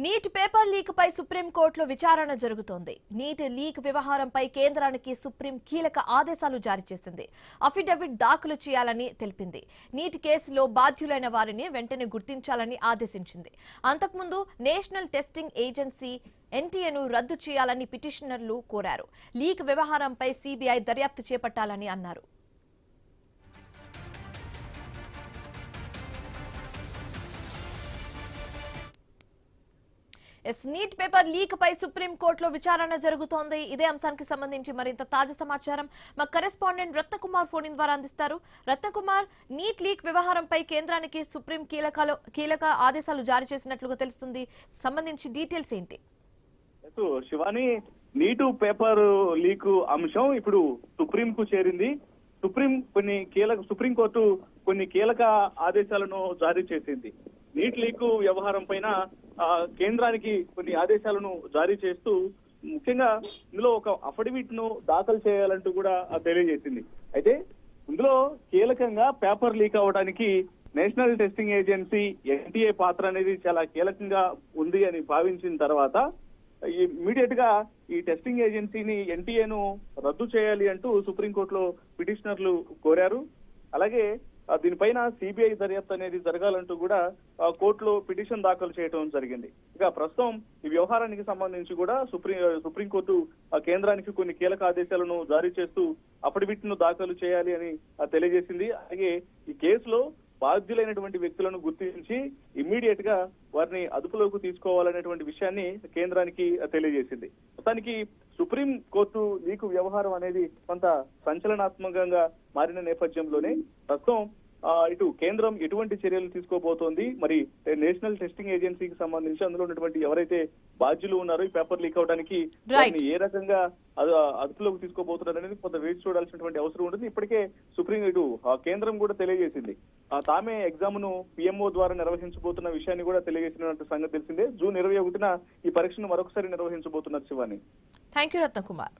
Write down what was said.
Neat paper leak పై సుప్రీంకోర్టులో విచారణ జరుగుతోంది. నీట్ లీక్ వ్యవహారంపై కేంద్రానికి సుప్రీం కీలక ఆదేశాలు జారీ చేసింది. అఫిడవిట్ దాఖలు చేయాలని తెలిపింది. నీట్ కేసులో బాధ్యులైన వారిని వెంటనే గుర్తించాలని ఆదేశించింది. అంతకుముందు నేషనల్ టెస్టింగ్ ఏజెన్సీ ఎన్టీఏను రద్దు చేయాలని పిటిషనర్లు కోరారు. లీక్ వ్యవహారంపై సీబీఐ దర్యాప్తు చేపట్టాలని అన్నారు. నీట్ పేపర్ లీక్ పై సుప్రీంకోర్టులో విచారణ జరుగుతోంది. ఇదే అంశానికి సంబంధించి మరింత తాజా సమాచారం మా కరెస్పాండెంట్ రత్నకుమార్ ఫోన్ ద్వారా అందిస్తారు. రత్నకుమార్, నీట్ లీక్ వ్యవహారంపై కేంద్రానికి సుప్రీం కీలక ఆదేశాలు జారీ చేసినట్లుగా తెలుస్తుంది. సంబంధించి డీటెయిల్స్ ఏంటి? శివాని, నీటు పేపర్ లీక్ అంశం ఇప్పుడు సుప్రీం కు చేరింది. సుప్రీంకోర్టు కొన్ని కీలక ఆదేశాలను జారీ చేసింది. నీట్ లీక్ వ్యవహారం పైన కేంద్రానికి కొన్ని ఆదేశాలను జారీ చేస్తూ ముఖ్యంగా ఇందులో ఒక అఫిడవిట్ ను దాఖలు చేయాలంటూ కూడా తెలియజేసింది. అయితే ఇందులో కీలకంగా పేపర్ లీక్ అవడానికి నేషనల్ టెస్టింగ్ ఏజెన్సీ ఎన్టీఏ పాత్ర అనేది చాలా కీలకంగా ఉంది అని భావించిన తర్వాత ఇమ్మీడియట్ గా ఈ టెస్టింగ్ ఏజెన్సీని ఎన్టీఏను రద్దు చేయాలి అంటూ సుప్రీంకోర్టులో పిటిషనర్లు కోరారు. అలాగే దీనిపైన సిబిఐ దర్యాప్తు అనేది జరగాలంటూ కూడా కోర్టులో పిటిషన్ దాఖలు చేయడం జరిగింది. ఇక ప్రస్తుతం ఈ వ్యవహారానికి సంబంధించి కూడా సుప్రీంకోర్టు కేంద్రానికి కొన్ని కీలక ఆదేశాలను జారీ చేస్తూ అఫిడవిట్ ను దాఖలు చేయాలి అని తెలియజేసింది. అలాగే ఈ కేసులో బాధ్యులైనటువంటి వ్యక్తులను గుర్తించి ఇమ్మీడియట్ గా వారిని అదుపులోకి తీసుకోవాలనేటువంటి విషయాన్ని కేంద్రానికి తెలియజేసింది. మొత్తానికి సుప్రీం కోర్టు లీకు వ్యవహారం అనేది కొంత సంచలనాత్మకంగా మారిన నేపథ్యంలోనే ప్రస్తుతం ఇటు కేంద్రం ఎటువంటి చర్యలు తీసుకోబోతోంది, మరి నేషనల్ టెస్టింగ్ ఏజెన్సీకి సంబంధించి అందులో ఉన్నటువంటి ఎవరైతే బాధ్యులు ఉన్నారో ఈ పేపర్ లీక్ అవడానికి ఏ రకంగా అదుపులోకి తీసుకోబోతున్నారు అనేది కొంత వేచి చూడాల్సినటువంటి అవసరం ఉంటుంది. ఇప్పటికే సుప్రీం ఇటు కేంద్రం కూడా తెలియజేసింది. తామే ఎగ్జామ్ ను పిఎంఓ ద్వారా నిర్వహించబోతున్న విషయాన్ని కూడా తెలియజేసినటువంటి సంగతి తెలిసిందే. జూన్ 21న ఈ పరీక్షను మరొకసారి నిర్వహించబోతున్నారు. Shivani, thank you Ratnakumar.